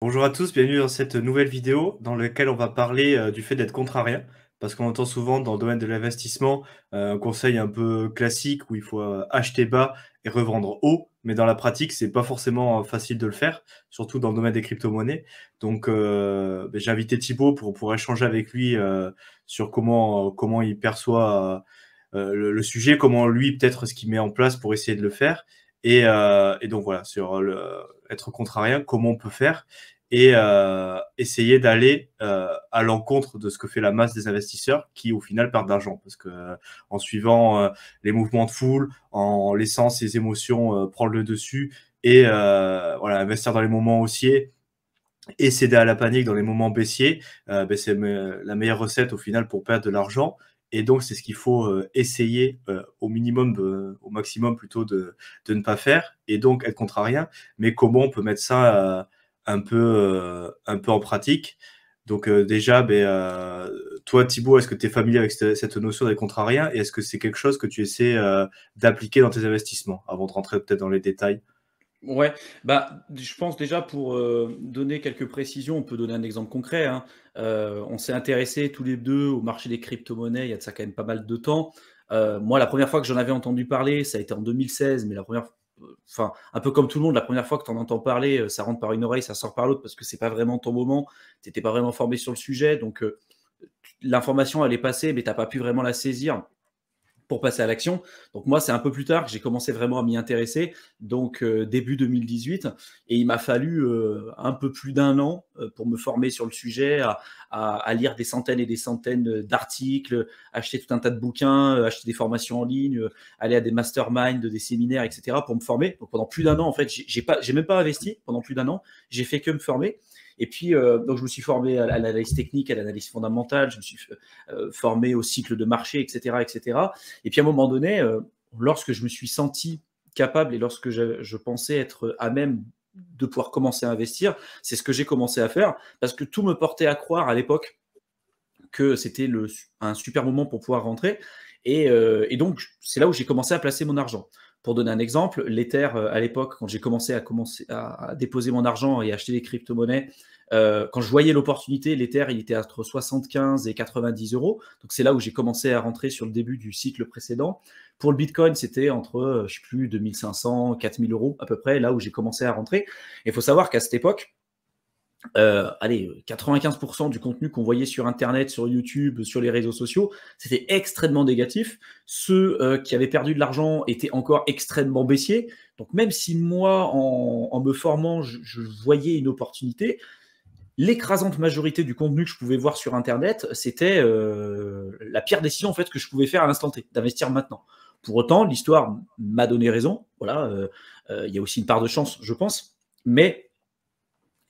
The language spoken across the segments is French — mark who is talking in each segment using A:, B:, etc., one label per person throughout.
A: Bonjour à tous, bienvenue dans cette nouvelle vidéo dans laquelle on va parler du fait d'être contrariant. Parce qu'on entend souvent dans le domaine de l'investissement un conseil un peu classique où il faut acheter bas et revendre haut. Mais dans la pratique, c'est pas forcément facile de le faire, surtout dans le domaine des crypto-monnaies. Donc j'ai invité Thibaut pour échanger avec lui sur comment il perçoit le sujet, comment lui peut-être ce qu'il met en place pour essayer de le faire. Et donc voilà, sur être contrariant, comment on peut faire et essayer d'aller à l'encontre de ce que fait la masse des investisseurs qui au final perdent d'argent parce que en suivant les mouvements de foule, en laissant ses émotions prendre le dessus et voilà, investir dans les moments haussiers et céder à la panique dans les moments baissiers, c'est la meilleure recette au final pour perdre de l'argent. Et donc, c'est ce qu'il faut essayer au minimum, au maximum plutôt de ne pas faire, et donc être contrarien. Mais comment on peut mettre ça un peu en pratique? Donc déjà, toi Thibaut, est-ce que tu es familier avec cette notion des contrariens et est-ce que c'est quelque chose que tu essaies d'appliquer dans tes investissements avant de rentrer peut-être dans les détails?
B: Ouais, je pense déjà pour, donner quelques précisions, on peut donner un exemple concret, hein. On s'est intéressés tous les 2 au marché des cryptomonnaies il y a de ça quand même pas mal de temps. Moi, la première fois que j'en avais entendu parler, ça a été en 2016, mais la première re enfin, un peu comme tout le monde, la première fois que tu en entends parler, ça rentre par une oreille, ça sort par l'autre parce que c'est pas vraiment ton moment. Tu étais pas vraiment formé sur le sujet, donc l'information elle est passée, mais tu as pas pu vraiment la saisir pour passer à l'action. Donc moi, c'est un peu plus tard que j'ai commencé vraiment à m'y intéresser, donc début 2018, et il m'a fallu un peu plus d'un an pour me former sur le sujet, à lire des centaines et des centaines d'articles, acheter tout un tas de bouquins, acheter des formations en ligne, aller à des masterminds, des séminaires, etc. pour me former. Donc pendant plus d'un an, en fait, j'ai même pas investi pendant plus d'un an, j'ai fait que me former. Et puis, donc je me suis formé à l'analyse technique, à l'analyse fondamentale, je me suis formé au cycle de marché, etc., etc. Et puis à un moment donné, lorsque je me suis senti capable et lorsque je pensais être à même de pouvoir commencer à investir, c'est ce que j'ai commencé à faire parce que tout me portait à croire à l'époque que c'était un super moment pour pouvoir rentrer. Et donc, c'est là où j'ai commencé à placer mon argent. Pour donner un exemple, l'Ether, à l'époque, quand j'ai commencé à déposer mon argent et acheter des crypto-monnaies, quand je voyais l'opportunité, l'Ether, il était entre 75 et 90 euros. Donc, c'est là où j'ai commencé à rentrer sur le début du cycle précédent. Pour le Bitcoin, c'était entre, je sais plus, 2500, 4000 euros à peu près, là où j'ai commencé à rentrer. Et il faut savoir qu'à cette époque, allez, 95% du contenu qu'on voyait sur Internet, sur YouTube, sur les réseaux sociaux, c'était extrêmement négatif. Ceux qui avaient perdu de l'argent étaient encore extrêmement baissiers. Donc même si moi, en me formant, je voyais une opportunité, l'écrasante majorité du contenu que je pouvais voir sur Internet, c'était la pire décision en fait que je pouvais faire à l'instant T, d'investir maintenant. Pour autant, l'histoire m'a donné raison. Voilà, il y a aussi une part de chance, je pense, mais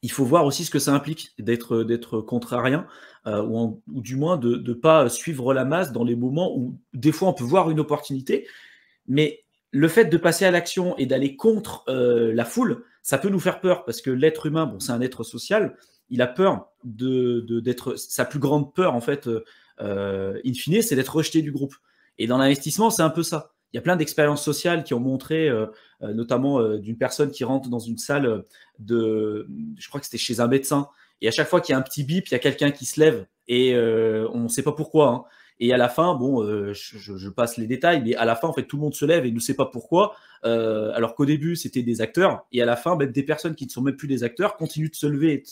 B: il faut voir aussi ce que ça implique d'être contrarien, ou du moins de ne pas suivre la masse dans les moments où des fois on peut voir une opportunité, mais le fait de passer à l'action et d'aller contre la foule, ça peut nous faire peur parce que l'être humain, bon, c'est un être social, il a peur d'être sa plus grande peur en fait, in fine, c'est d'être rejeté du groupe. Et dans l'investissement, c'est un peu ça. Il y a plein d'expériences sociales qui ont montré, notamment d'une personne qui rentre dans une salle je crois que c'était chez un médecin, et à chaque fois qu'il y a un petit bip, il y a quelqu'un qui se lève et on ne sait pas pourquoi, hein. Et à la fin, bon, je passe les détails, mais à la fin, en fait, tout le monde se lève et ne sait pas pourquoi. Alors qu'au début, c'était des acteurs, et à la fin, même des personnes qui ne sont même plus des acteurs continuent de se lever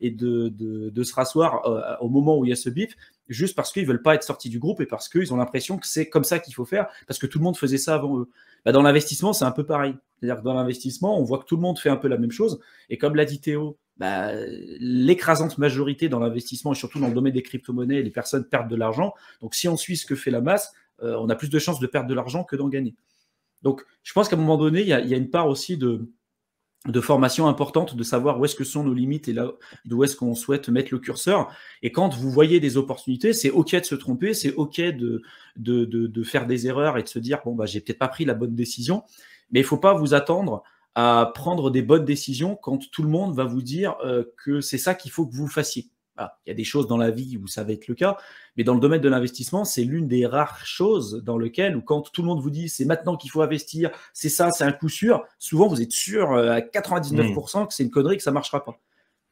B: et de se rasseoir au moment où il y a ce bip, juste parce qu'ils veulent pas être sortis du groupe et parce qu'ils ont l'impression que c'est comme ça qu'il faut faire, parce que tout le monde faisait ça avant eux. Bah, dans l'investissement, c'est un peu pareil. C'est-à-dire que dans l'investissement, on voit que tout le monde fait un peu la même chose. Et comme l'a dit Théo, bah, l'écrasante majorité dans l'investissement et surtout dans le domaine des crypto-monnaies, les personnes perdent de l'argent. Donc si on suit ce que fait la masse, on a plus de chances de perdre de l'argent que d'en gagner. Donc je pense qu'à un moment donné, il y a une part aussi de formation importante, de savoir où est-ce que sont nos limites et là d'où est-ce qu'on souhaite mettre le curseur. Et quand vous voyez des opportunités, c'est OK de se tromper, c'est OK de faire des erreurs et de se dire, bon, bah, j'ai peut-être pas pris la bonne décision, mais il ne faut pas vous attendre à prendre des bonnes décisions quand tout le monde va vous dire que c'est ça qu'il faut que vous fassiez. Voilà. Il y a des choses dans la vie où ça va être le cas, mais dans le domaine de l'investissement, c'est l'une des rares choses dans lesquelles, où quand tout le monde vous dit c'est maintenant qu'il faut investir, c'est ça, c'est un coup sûr, souvent vous êtes sûr à
A: Hmm.
B: 99% que c'est une connerie, que ça ne marchera pas.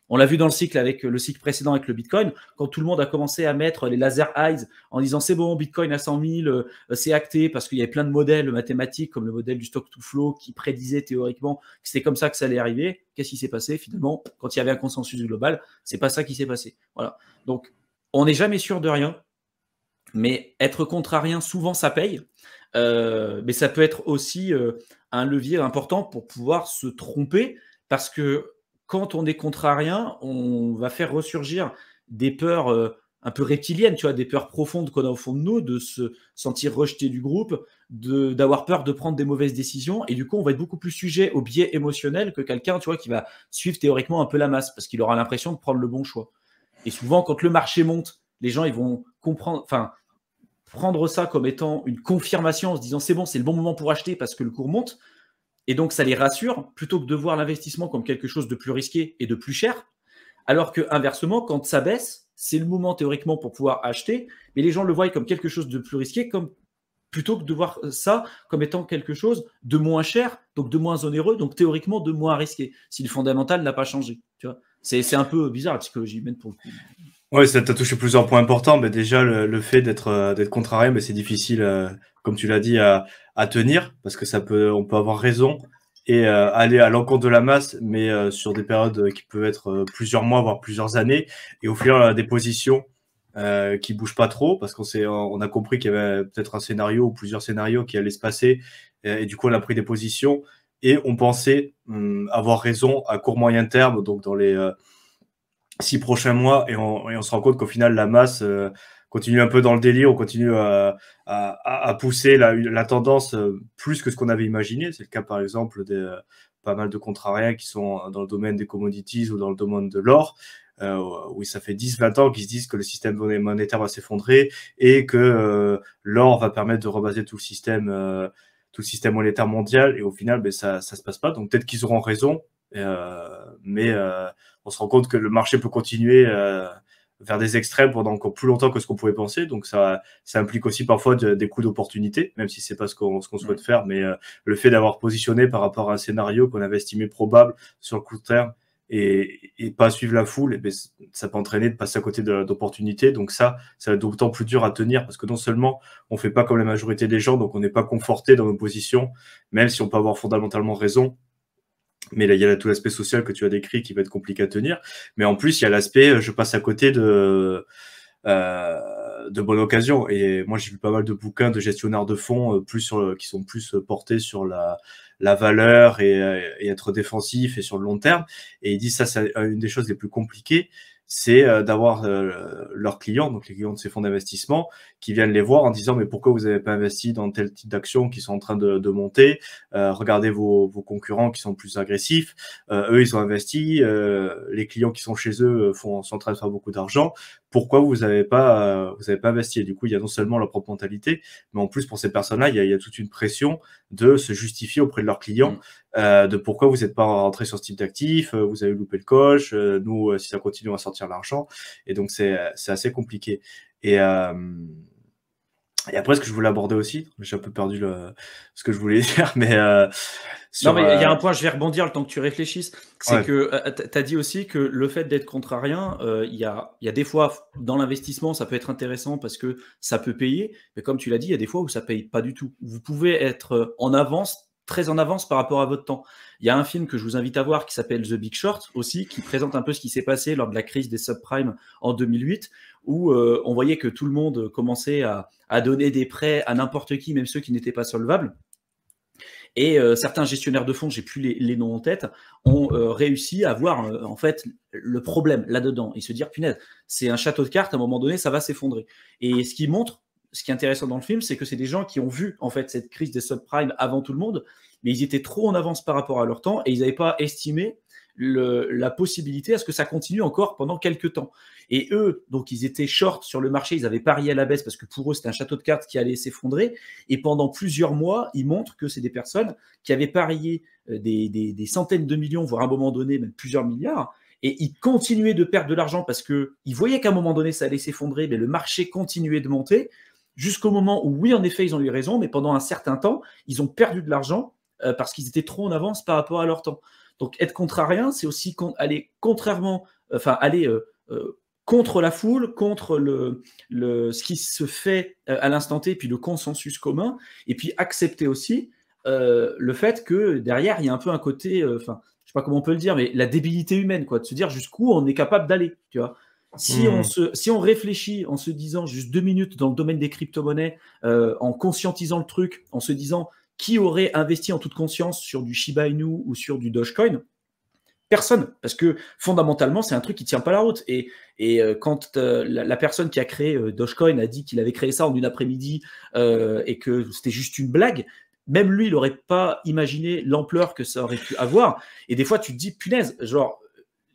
B: On l'a vu dans le cycle précédent avec le Bitcoin, quand tout le monde a commencé à mettre les laser eyes en disant c'est bon, Bitcoin à 100 000, c'est acté, parce qu'il y avait plein de modèles mathématiques comme le modèle du stock to flow qui prédisait théoriquement que c'était comme ça que ça allait arriver. Qu'est-ce qui s'est passé finalement? Quand il y avait un consensus global, c'est pas ça qui s'est passé. Voilà. Donc, on n'est jamais sûr de rien, mais être contrarien, souvent ça paye. Mais ça peut être aussi un levier important pour pouvoir se tromper, parce que quand on est contrarien, on va faire ressurgir des peurs un peu reptiliennes, tu vois, des peurs profondes qu'on a au fond de nous, de se sentir rejeté du groupe, d'avoir peur de prendre des mauvaises décisions, et du coup, on va être beaucoup plus sujet au biais émotionnel que quelqu'un, tu vois, qui va suivre théoriquement un peu la masse, parce qu'il aura l'impression de prendre le bon choix. Et souvent, quand le marché monte, les gens, ils vont prendre ça comme étant une confirmation en se disant c'est bon, c'est le bon moment pour acheter parce que le cours monte. Et donc, ça les rassure plutôt que de voir l'investissement comme quelque chose de plus risqué et de plus cher. Alors que inversement, quand ça baisse, c'est le moment théoriquement pour pouvoir acheter, mais les gens le voient comme quelque chose de plus risqué, plutôt que de voir ça comme étant quelque chose de moins cher, donc de moins onéreux, donc théoriquement de moins risqué, si le fondamental n'a pas changé. Tu vois, c'est un peu bizarre la psychologie humaine pour le coup.
A: Oui, ça t'a touché plusieurs points importants. Mais déjà, le fait d'être contrarié, mais c'est difficile, comme tu l'as dit, à tenir, parce que on peut avoir raison et aller à l'encontre de la masse, mais sur des périodes qui peuvent être plusieurs mois, voire plusieurs années, et au final, on a des positions qui bougent pas trop, parce on a compris qu'il y avait peut-être un scénario ou plusieurs scénarios qui allaient se passer, et du coup, on a pris des positions et on pensait avoir raison à court moyen terme, donc dans les 6 prochains mois, et on se rend compte qu'au final, la masse continue un peu dans le délire, on continue à pousser la tendance plus que ce qu'on avait imaginé. C'est le cas, par exemple, pas mal de contrariens qui sont dans le domaine des commodities ou dans le domaine de l'or, où ça fait 10-20 ans qu'ils se disent que le système monétaire va s'effondrer et que l'or va permettre de rebaser tout le système monétaire mondial, et au final, ça se passe pas. Donc peut-être qu'ils auront raison, mais on se rend compte que le marché peut continuer vers des extrêmes pendant encore plus longtemps que ce qu'on pouvait penser. Donc ça implique aussi parfois des coups d'opportunité, même si c'est pas ce qu'on souhaite faire. Mais le fait d'avoir positionné par rapport à un scénario qu'on avait estimé probable sur le court terme et pas suivre la foule, ça peut entraîner de passer à côté d'opportunités. Donc ça va être d'autant plus dur à tenir, parce que non seulement on fait pas comme la majorité des gens, donc on n'est pas conforté dans nos positions, même si on peut avoir fondamentalement raison. Mais là, il y a tout l'aspect social que tu as décrit qui va être compliqué à tenir. Mais en plus, il y a l'aspect, je passe à côté de bonne occasion. Et moi, j'ai vu pas mal de bouquins de gestionnaires de fonds qui sont plus portés sur la valeur et être défensif et sur le long terme. Et ils disent ça, c'est une des choses les plus compliquées, c'est d'avoir leurs clients, donc les clients de ces fonds d'investissement, qui viennent les voir en disant mais pourquoi vous n'avez pas investi dans tel type d'actions qui sont en train de monter, regardez vos concurrents qui sont plus agressifs, eux ils ont investi, les clients qui sont chez eux sont en train de faire beaucoup d'argent, pourquoi vous n'avez pas investi? Et du coup, il y a non seulement leur propre mentalité, mais en plus pour ces personnes-là, il y a toute une pression de se justifier auprès de leurs clients de pourquoi vous n'êtes pas rentré sur ce type d'actif, vous avez loupé le coche, nous, si ça continue, on va sortir l'argent. Et donc, c'est assez compliqué. Et après, ce que je voulais aborder aussi, j'ai un peu perdu ce que je voulais dire, mais
B: non, mais il y a un point, je vais rebondir le temps que tu réfléchisses. C'est que tu as dit aussi que le fait d'être contrarien, il y a des fois dans l'investissement, ça peut être intéressant parce que ça peut payer. Mais comme tu l'as dit, il y a des fois où ça paye pas du tout. Vous pouvez être en avance, très en avance par rapport à votre temps. Il y a un film que je vous invite à voir qui s'appelle The Big Short aussi, qui présente un peu ce qui s'est passé lors de la crise des subprimes en 2008, où on voyait que tout le monde commençait à donner des prêts à n'importe qui, même ceux qui n'étaient pas solvables. Et certains gestionnaires de fonds, j'ai plus les noms en tête, ont réussi à voir en fait le problème là-dedans et se dire punaise, c'est un château de cartes, à un moment donné, ça va s'effondrer. Et ce qui montre, ce qui est intéressant dans le film, c'est que c'est des gens qui ont vu en fait cette crise des subprimes avant tout le monde, mais ils étaient trop en avance par rapport à leur temps et ils n'avaient pas estimé la possibilité à ce que ça continue encore pendant quelques temps. Et eux, donc ils étaient short sur le marché, ils avaient parié à la baisse parce que pour eux c'était un château de cartes qui allait s'effondrer, et pendant plusieurs mois, ils montrent que c'est des personnes qui avaient parié des centaines de millions, voire à un moment donné même plusieurs milliards, et ils continuaient de perdre de l'argent parce qu'ils voyaient qu'à un moment donné ça allait s'effondrer, mais le marché continuait de monter, jusqu'au moment où oui en effet ils ont eu raison, mais pendant un certain temps, ils ont perdu de l'argent parce qu'ils étaient trop en avance par rapport à leur temps. Donc, être contrarien, c'est aussi aller contrairement enfin aller contre la foule, contre ce qui se fait à l'instant T, puis le consensus commun, et puis accepter aussi le fait que derrière, il y a un peu un côté, enfin, je sais pas comment on peut le dire, mais la débilité humaine, quoi, de se dire jusqu'où on est capable d'aller, tu vois. Si on réfléchit en se disant juste 2 minutes dans le domaine des crypto-monnaies, en conscientisant le truc, en se disant qui aurait investi en toute conscience sur du Shiba Inu ou sur du Dogecoin, personne, parce que fondamentalement, c'est un truc qui tient pas la route. Et quand la personne qui a créé Dogecoin a dit qu'il avait créé ça en une après-midi et que c'était juste une blague, même lui, il n'aurait pas imaginé l'ampleur que ça aurait pu avoir. Et des fois, tu te dis, punaise, genre,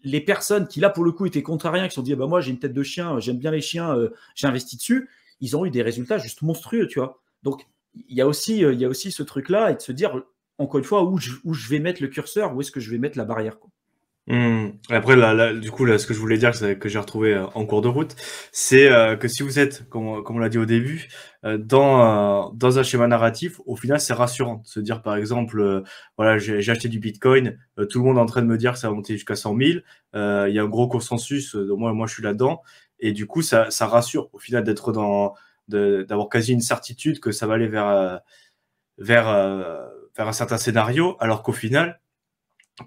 B: les personnes qui, là, pour le coup, étaient contrariens, qui se sont dit, bah, moi, j'ai une tête de chien, j'aime bien les chiens, j'ai investi dessus, ils ont eu des résultats juste monstrueux, tu vois. Donc, il y a aussi ce truc-là, et de se dire, encore une fois, où je vais mettre le curseur, où est-ce que je vais mettre la barrière, quoi.
A: Après, du coup, là, ce que je voulais dire, que j'ai retrouvé en cours de route, c'est que si vous êtes, comme on l'a dit au début, dans un schéma narratif, au final, c'est rassurant de se dire, par exemple, voilà, j'ai acheté du Bitcoin, tout le monde est en train de me dire que ça va monter jusqu'à 100 000, il y a un gros consensus, moi, je suis là-dedans, et du coup, ça rassure, au final, d'avoir quasi une certitude que ça va aller vers un certain scénario, alors qu'au final,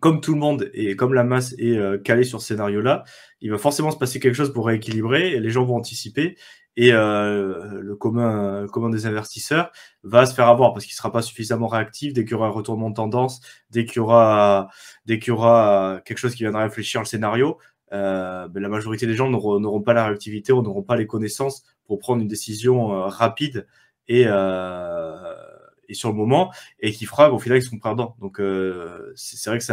A: comme tout le monde et comme la masse est calée sur ce scénario-là, il va forcément se passer quelque chose pour rééquilibrer et les gens vont anticiper et le commun des investisseurs va se faire avoir parce qu'il ne sera pas suffisamment réactif dès qu'il y aura un retournement de tendance, dès qu'il y aura quelque chose qui viendra réfléchir le scénario. La majorité des gens n'auront pas la réactivité ou n'auront pas les connaissances pour prendre une décision rapide et sur le moment, et qui fera qu'au final ils seront perdants. Donc c'est vrai que c'est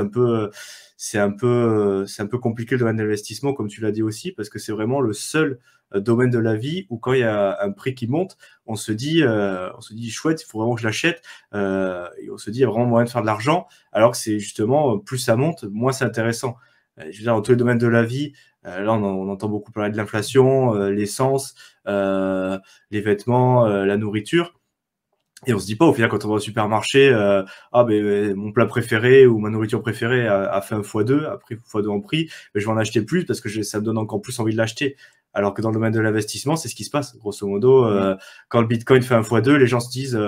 A: un peu compliqué le domaine d'investissement, comme tu l'as dit aussi, parce que c'est vraiment le seul domaine de la vie où quand il y a un prix qui monte, on se dit chouette, il faut vraiment que je l'achète, et on se dit il y a vraiment moyen de faire de l'argent, alors que c'est justement plus ça monte, moins c'est intéressant. Je veux dire, dans tous les domaines de la vie, là on entend beaucoup parler de l'inflation, l'essence, les vêtements, la nourriture. Et on se dit pas au final quand on va au supermarché, mon plat préféré ou ma nourriture préférée a fait un x2, a pris x2 en prix, mais je vais en acheter plus parce que ça me donne encore plus envie de l'acheter. Alors que dans le domaine de l'investissement, c'est ce qui se passe. Grosso modo, quand le Bitcoin fait un x2, les gens se disent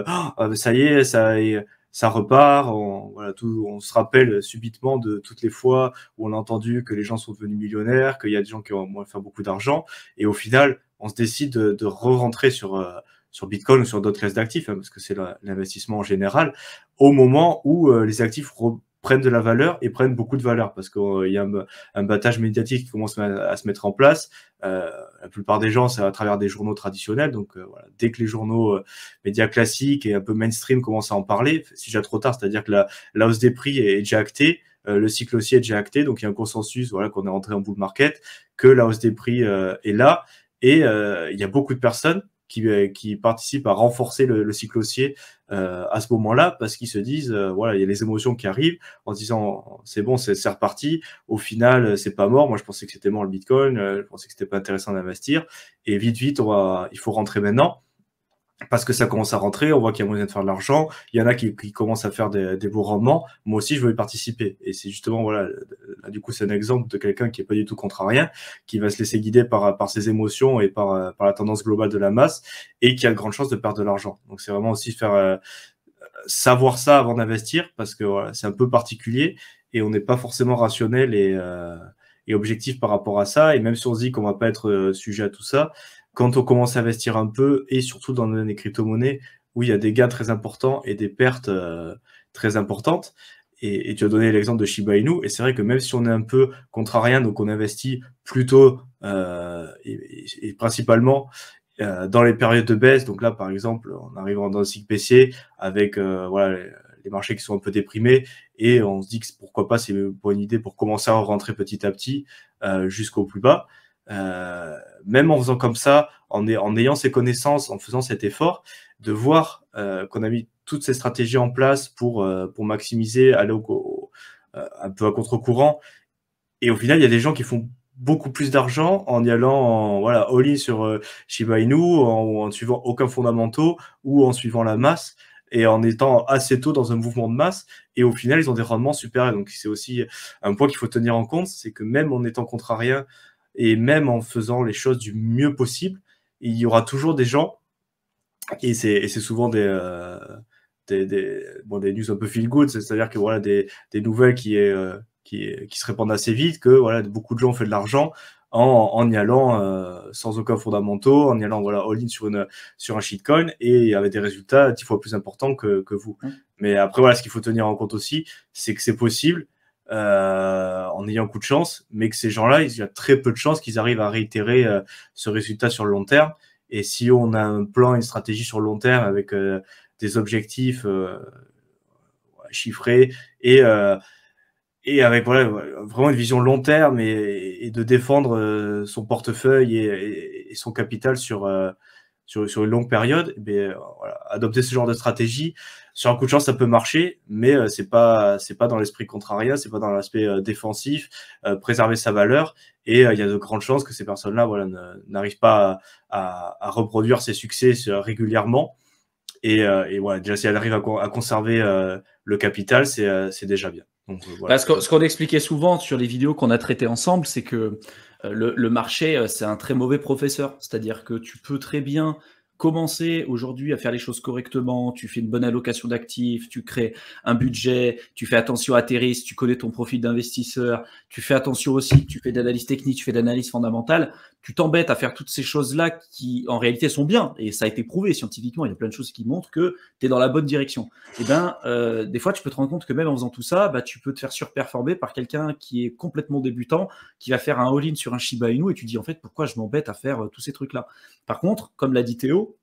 A: ça y est, ça repart. On se rappelle subitement de toutes les fois où on a entendu que les gens sont devenus millionnaires, qu'il y a des gens qui ont fait beaucoup d'argent, et au final, on se décide de re-rentrer sur Bitcoin ou sur d'autres classes d'actifs, parce que c'est l'investissement en général, au moment où les actifs prennent de la valeur et prennent beaucoup de valeur, parce qu'il y a un battage médiatique qui commence à se mettre en place. La plupart des gens, c'est à travers des journaux traditionnels, donc voilà, dès que les journaux médias classiques et un peu mainstream commencent à en parler, c'est déjà trop tard, c'est-à-dire que la hausse des prix est déjà actée, le cycle aussi est déjà acté, donc il y a un consensus, voilà, qu'on est rentré en bull market, que la hausse des prix est là, et il y a beaucoup de personnes qui participent à renforcer le cycle haussier à ce moment-là, parce qu'ils se disent, voilà, il y a les émotions qui arrivent en se disant, c'est bon, c'est reparti, au final, c'est pas mort, moi je pensais que c'était mort le Bitcoin, je pensais que c'était pas intéressant d'investir, et vite, il faut rentrer maintenant, parce que ça commence à rentrer, on voit qu'il y a moyen de faire de l'argent, il y en a qui commencent à faire des beaux rendements, moi aussi je veux y participer. Et c'est justement, voilà, là, du coup c'est un exemple de quelqu'un qui est pas du tout contrarien, qui va se laisser guider par ses émotions et par la tendance globale de la masse, et qui a de grandes chances de perdre de l'argent. Donc c'est vraiment aussi savoir ça avant d'investir, parce que voilà, c'est un peu particulier, et on n'est pas forcément rationnel et objectif par rapport à ça, et même si on se dit qu'on va pas être sujet à tout ça, quand on commence à investir un peu, et surtout dans les crypto-monnaies, où il y a des gains très importants et des pertes très importantes, et tu as donné l'exemple de Shiba Inu, et c'est vrai que même si on est un peu contrarien, donc on investit plutôt et principalement dans les périodes de baisse, donc là par exemple on arrive dans un cycle baissier avec voilà, les marchés qui sont un peu déprimés, et on se dit que pourquoi pas, c'est une bonne idée pour commencer à rentrer petit à petit jusqu'au plus bas. Même en faisant comme ça, en ayant ces connaissances, en faisant cet effort, de voir qu'on a mis toutes ces stratégies en place pour maximiser, aller un peu à contre-courant. Et au final, il y a des gens qui font beaucoup plus d'argent en y allant voilà, all-in sur Shiba Inu, en suivant aucun fondamentaux ou en suivant la masse. et en étant assez tôt dans un mouvement de masse. Et au final, ils ont des rendements supérieurs. Donc, c'est aussi un point qu'il faut tenir en compte, c'est que même en étant contrarien et même en faisant les choses du mieux possible, il y aura toujours des gens, et c'est souvent des news un peu feel good, c'est-à-dire que voilà, des nouvelles qui se répandent assez vite, que voilà, beaucoup de gens ont fait de l'argent en y allant sans aucun fondamentaux, en y allant voilà, all-in sur un shitcoin, et il y avait des résultats 10 fois plus importants que vous. Mais après, voilà, ce qu'il faut tenir en compte aussi, c'est que c'est possible en ayant un coup de chance, mais que ces gens-là, il y a très peu de chances qu'ils arrivent à réitérer ce résultat sur le long terme. Et si on a un plan, une stratégie sur le long terme avec des objectifs chiffrés et avec voilà, vraiment une vision long terme et de défendre son portefeuille et son capital sur une longue période, voilà, adopter ce genre de stratégie, sur un coup de chance, ça peut marcher, mais c'est pas dans l'esprit contrarien, c'est pas dans l'aspect défensif, préserver sa valeur, et il y a de grandes chances que ces personnes-là voilà, n'arrivent pas à reproduire ces succès régulièrement. Et voilà, déjà, si elles arrivent à conserver le capital, c'est déjà bien. Donc, voilà.
B: Ce qu'on expliquait souvent sur les vidéos qu'on a traitées ensemble, c'est que le marché, c'est un très mauvais professeur. C'est-à-dire que tu peux très bien commencer aujourd'hui à faire les choses correctement, tu fais une bonne allocation d'actifs, tu crées un budget, tu fais attention à tes risques, tu connais ton profil d'investisseur, tu fais attention aussi, tu fais d'analyse technique, tu fais d'analyse fondamentale, tu t'embêtes à faire toutes ces choses-là qui en réalité sont bien, et ça a été prouvé scientifiquement, il y a plein de choses qui montrent que tu es dans la bonne direction. Et des fois tu peux te rendre compte que même en faisant tout ça, tu peux te faire surperformer par quelqu'un qui est complètement débutant, qui va faire un all-in sur un Shiba Inu, et tu dis en fait pourquoi je m'embête à faire tous ces trucs-là. Par contre, comme l'a dit Théo,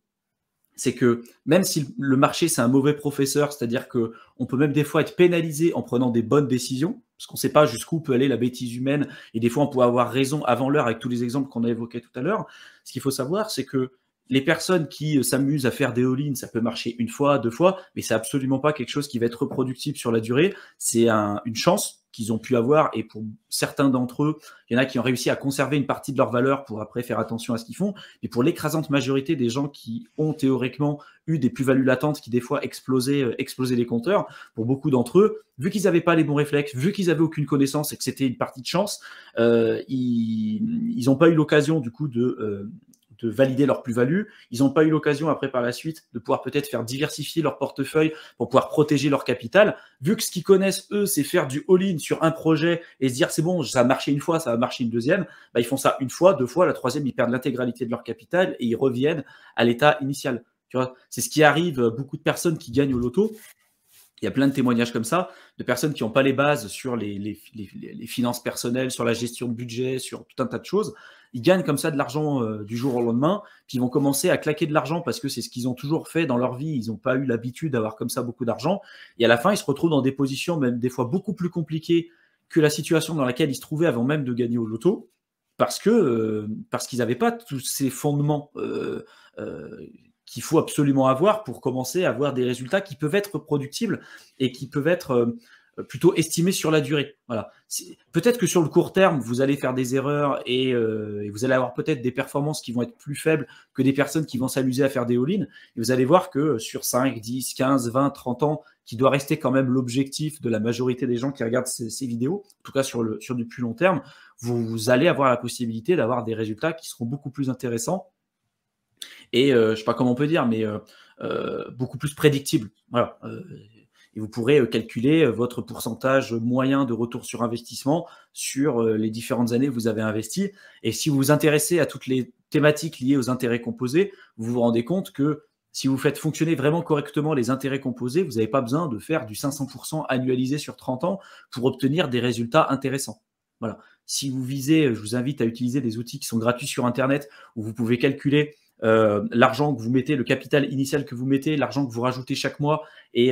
B: c'est que même si le marché, c'est un mauvais professeur, c'est-à-dire qu'on peut même des fois être pénalisé en prenant des bonnes décisions, parce qu'on ne sait pas jusqu'où peut aller la bêtise humaine, et des fois on peut avoir raison avant l'heure avec tous les exemples qu'on a évoqués tout à l'heure. Ce qu'il faut savoir, c'est que les personnes qui s'amusent à faire des all-in, ça peut marcher une fois, deux fois, mais c'est absolument pas quelque chose qui va être reproductible sur la durée. C'est une chance qu'ils ont pu avoir, et pour certains d'entre eux, il y en a qui ont réussi à conserver une partie de leur valeur pour après faire attention à ce qu'ils font. Mais pour l'écrasante majorité des gens qui ont théoriquement eu des plus-values latentes qui des fois explosaient les compteurs, pour beaucoup d'entre eux, vu qu'ils n'avaient pas les bons réflexes, vu qu'ils n'avaient aucune connaissance et que c'était une partie de chance, ils n'ont pas eu l'occasion du coup de valider leur plus-value. Ils n'ont pas eu l'occasion après par la suite de pouvoir peut-être faire diversifier leur portefeuille pour pouvoir protéger leur capital. Vu que ce qu'ils connaissent, eux, c'est faire du all-in sur un projet et se dire c'est bon, ça a marché une fois, ça va marcher une deuxième, ils font ça une fois, deux fois, la troisième, ils perdent l'intégralité de leur capital et ils reviennent à l'état initial. Tu vois, c'est ce qui arrive à beaucoup de personnes qui gagnent au loto. Il y a plein de témoignages comme ça, de personnes qui n'ont pas les bases sur les finances personnelles, sur la gestion de budget, sur tout un tas de choses. Ils gagnent comme ça de l'argent du jour au lendemain, puis ils vont commencer à claquer de l'argent parce que c'est ce qu'ils ont toujours fait dans leur vie. Ils n'ont pas eu l'habitude d'avoir comme ça beaucoup d'argent. Et à la fin, ils se retrouvent dans des positions même des fois beaucoup plus compliquées que la situation dans laquelle ils se trouvaient avant même de gagner au loto, parce qu'ils n'avaient pas tous ces fondements qu'il faut absolument avoir pour commencer à avoir des résultats qui peuvent être reproductibles et qui peuvent être plutôt estimés sur la durée. Voilà. Peut-être que sur le court terme, vous allez faire des erreurs et vous allez avoir peut-être des performances qui vont être plus faibles que des personnes qui vont s'amuser à faire des all-in. Et vous allez voir que sur 5, 10, 15, 20, 30 ans, qui doit rester quand même l'objectif de la majorité des gens qui regardent ces vidéos, en tout cas sur du plus long terme, vous allez avoir la possibilité d'avoir des résultats qui seront beaucoup plus intéressants et je ne sais pas comment on peut dire, mais beaucoup plus prédictibles. Voilà. Et vous pourrez calculer votre pourcentage moyen de retour sur investissement sur les différentes années que vous avez investi. Et si vous vous intéressez à toutes les thématiques liées aux intérêts composés, vous vous rendez compte que si vous faites fonctionner vraiment correctement les intérêts composés, vous n'avez pas besoin de faire du 500% annualisé sur 30 ans pour obtenir des résultats intéressants. Voilà. Si vous visez, je vous invite à utiliser des outils qui sont gratuits sur Internet où vous pouvez calculer l'argent que vous mettez, le capital initial que vous mettez, l'argent que vous rajoutez chaque mois et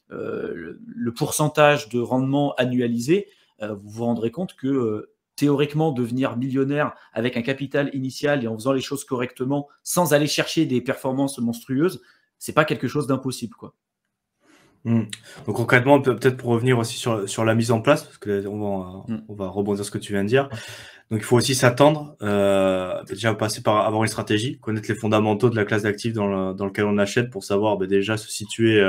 B: le pourcentage de rendement annualisé, vous vous rendrez compte que théoriquement, devenir millionnaire avec un capital initial et en faisant les choses correctement, sans aller chercher des performances monstrueuses, c'est pas quelque chose d'impossible, quoi.
A: Mmh. Donc concrètement, peut-être pour revenir aussi sur la mise en place, parce que
B: Mmh.
A: on va rebondir sur ce que tu viens de dire. Donc il faut aussi s'attendre, déjà passer par avoir une stratégie, connaître les fondamentaux de la classe d'actifs dans lequel on achète pour savoir déjà se situer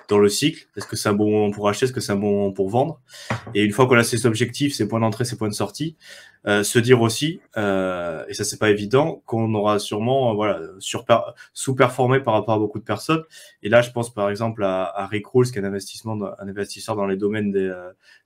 A: dans le cycle. Est-ce que c'est un bon moment pour acheter, est-ce que c'est un bon moment pour vendre? Et une fois qu'on a ces objectifs, ces points d'entrée, ces points de sortie, se dire aussi, et ça c'est pas évident, qu'on aura sûrement voilà sous-performé par rapport à beaucoup de personnes. Et là, je pense par exemple à Rick Rules, qui est un investisseur dans les domaines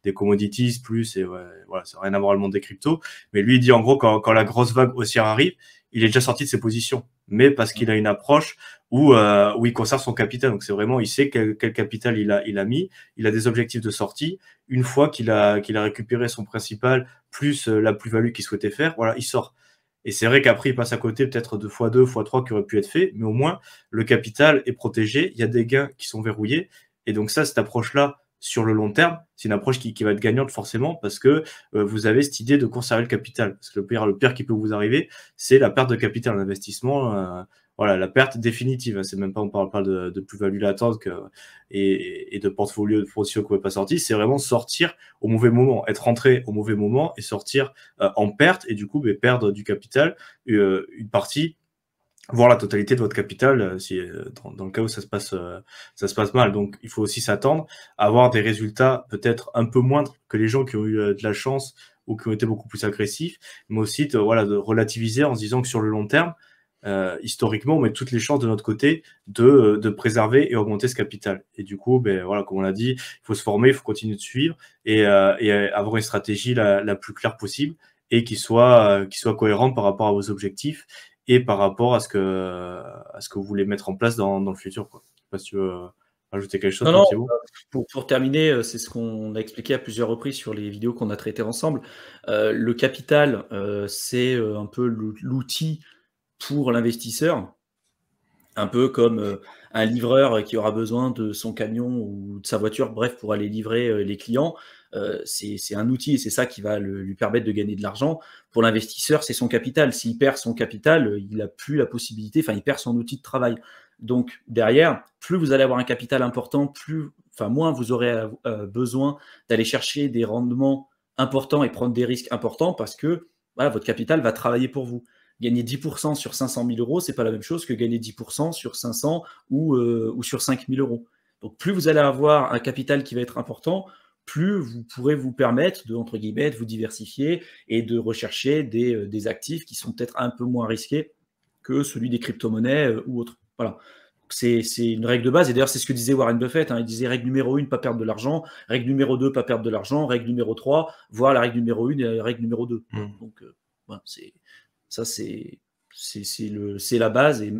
A: des commodities plus, et ouais, voilà, ça n'a rien à voir avec le monde des cryptos. Mais lui, il dit en gros, quand la grosse vague haussière arrive, il est déjà sorti de ses positions, mais parce qu'il a une approche où il conserve son capital. Donc c'est vraiment, il sait quel capital il a mis, il a des objectifs de sortie. Une fois qu'il a récupéré son principal plus la plus-value qu'il souhaitait faire, voilà, il sort. Et c'est vrai qu'après, il passe à côté peut-être de x2, x3 qui auraient pu être faits, mais au moins, le capital est protégé, il y a des gains qui sont verrouillés. Et donc ça, cette approche-là, sur le long terme, c'est une approche qui va être gagnante forcément parce que vous avez cette idée de conserver le capital. Parce que le pire qui peut vous arriver, c'est la perte de capital, l'investissement. Voilà, la perte définitive. C'est même pas, on parle pas de plus-value latente et de portfolio que vous pouvez pas sortir. C'est vraiment sortir au mauvais moment, être rentré au mauvais moment et sortir en perte et du coup perdre du capital, une partie, voire la totalité de votre capital, si, dans le cas où ça se passe mal. Donc, il faut aussi s'attendre à avoir des résultats peut-être un peu moindres que les gens qui ont eu de la chance ou qui ont été beaucoup plus agressifs, mais aussi de relativiser en se disant que sur le long terme, historiquement, on met toutes les chances de notre côté de préserver et augmenter ce capital. Et du coup, voilà, comme on l'a dit, il faut se former, il faut continuer de suivre et avoir une stratégie la plus claire possible et qui soit cohérente par rapport à vos objectifs et par rapport à ce que vous voulez mettre en place dans le futur, quoi. Je sais pas si tu veux rajouter quelque chose,
B: Non,
A: toi,
B: non,
A: Thibaut?
B: pour terminer, c'est ce qu'on a expliqué à plusieurs reprises sur les vidéos qu'on a traitées ensemble. Le capital, c'est, un peu l'outil pour l'investisseur. Un peu comme, un livreur qui aura besoin de son camion ou de sa voiture, bref, pour aller livrer, les clients. C'est un outil et c'est ça qui va lui permettre de gagner de l'argent. Pour l'investisseur, c'est son capital. S'il perd son capital, il n'a plus la possibilité, enfin, il perd son outil de travail. Donc derrière, plus vous allez avoir un capital important, moins vous aurez besoin d'aller chercher des rendements importants et prendre des risques importants parce que voilà, votre capital va travailler pour vous. Gagner 10% sur 500 000 euros, c'est pas la même chose que gagner 10% sur 500 ou sur 5 000 euros. Donc, plus vous allez avoir un capital qui va être important, plus vous pourrez vous permettre de, entre guillemets, de vous diversifier et de rechercher des actifs qui sont peut-être un peu moins risqués que celui des crypto-monnaies ou autres. Voilà. C'est une règle de base. Et d'ailleurs, c'est ce que disait Warren Buffett. Il disait règle numéro 1, pas perdre de l'argent. Règle numéro 2, pas perdre de l'argent. Règle numéro 3, voir la règle numéro 1 et la règle numéro 2. Donc, voilà, ça, c'est la base. Et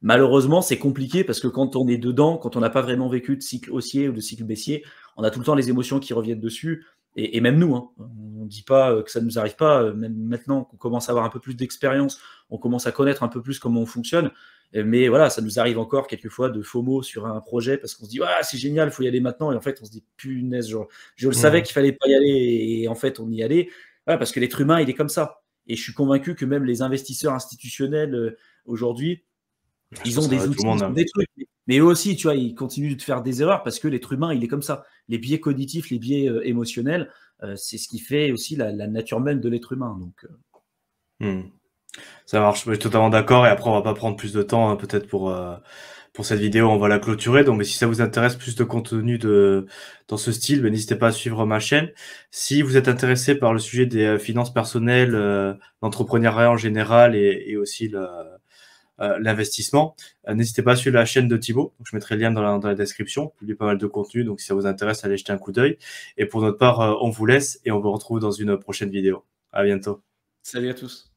B: malheureusement, c'est compliqué parce que quand on est dedans, quand on n'a pas vraiment vécu de cycle haussier ou de cycle baissier, on a tout le temps les émotions qui reviennent dessus. Et même nous, on ne dit pas que ça ne nous arrive pas. Même maintenant qu'on commence à avoir un peu plus d'expérience, on commence à connaître un peu plus comment on fonctionne. Mais voilà, ça nous arrive encore quelquefois de FOMO sur un projet parce qu'on se dit c'est génial, il faut y aller maintenant. Et en fait, on se dit punaise, je le savais qu'il fallait pas y aller. Et en fait, on y allait. Voilà, parce que l'être humain, il est comme ça. Et je suis convaincu que même les investisseurs institutionnels aujourd'hui, ils ont des outils, ils ont des trucs. Mais eux aussi, tu vois, ils continuent de faire des erreurs parce que l'être humain, il est comme ça. Les biais cognitifs, les biais émotionnels, c'est ce qui fait aussi la nature même de l'être humain. Donc,
A: Ça marche, je suis totalement d'accord. Et après, on va pas prendre plus de temps, peut-être pour cette vidéo, on va la clôturer. Donc, mais si ça vous intéresse plus de contenu dans ce style, n'hésitez pas à suivre ma chaîne. Si vous êtes intéressé par le sujet des finances personnelles, l'entrepreneuriat en général et aussi l'investissement, n'hésitez pas à suivre la chaîne de Thibaut. Donc, je mettrai le lien dans la description. Il publie pas mal de contenu. Donc, si ça vous intéresse, allez jeter un coup d'œil. Et pour notre part, on vous laisse et on vous retrouve dans une prochaine vidéo. À bientôt.
B: salut à tous.